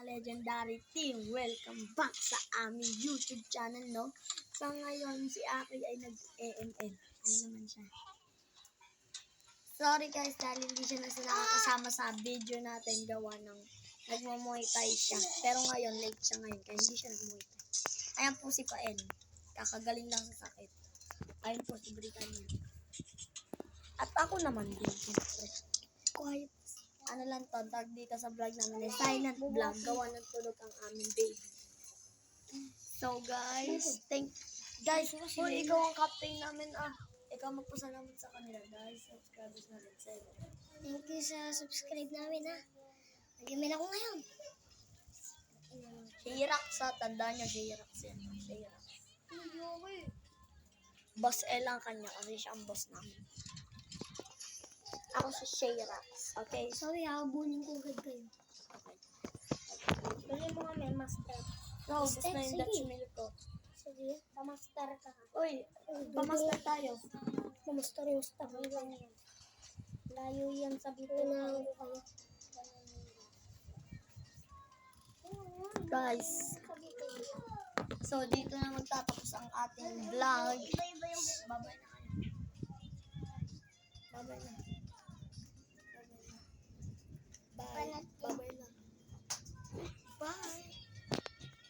Legendary Team. Welcome back sa aming YouTube channel, no? So ngayon, si Aki ay nag-EML. Ayun naman siya. Sorry guys, dahil hindi siya nakakasama sa video natin gawa ng nagmo-muay thai siya. Pero ngayon, late siya ngayon, kaya hindi siya nag-muay thai. Ayan po si Paen. Kakagaling lang sa sakit. Ayun po si Britannia. At ako naman din, siyempre. Quiet. Ano lang to, tag dito sa vlog namin, silent vlog, gawa ng tulog ang aming baby. So guys, kung ikaw ang captain namin, ikaw magpasalamat sa kanila dahil subscribers namin, 7. Thank you sa subscribe namin, ha. Nag-email ako ngayon. Si Hirax, tandaan niyo si Hirax yan. Si Hirax. Boss L ang kanya kasi siya ang boss namin. Ako si Shayrax. Okay? Sorry, habunin ko agad kayo. Okay. Dali mo nga, may master. Rose, Eh, na yung sige. Dutch milk ko. Sige, pamaster ka. Uy, pamaster tayo. Pamaster yung staff. Layo yan sa bito na kayo. Guys, so dito na magtatapos ang ating vlog. Babay na kayo. Babay na. Bye.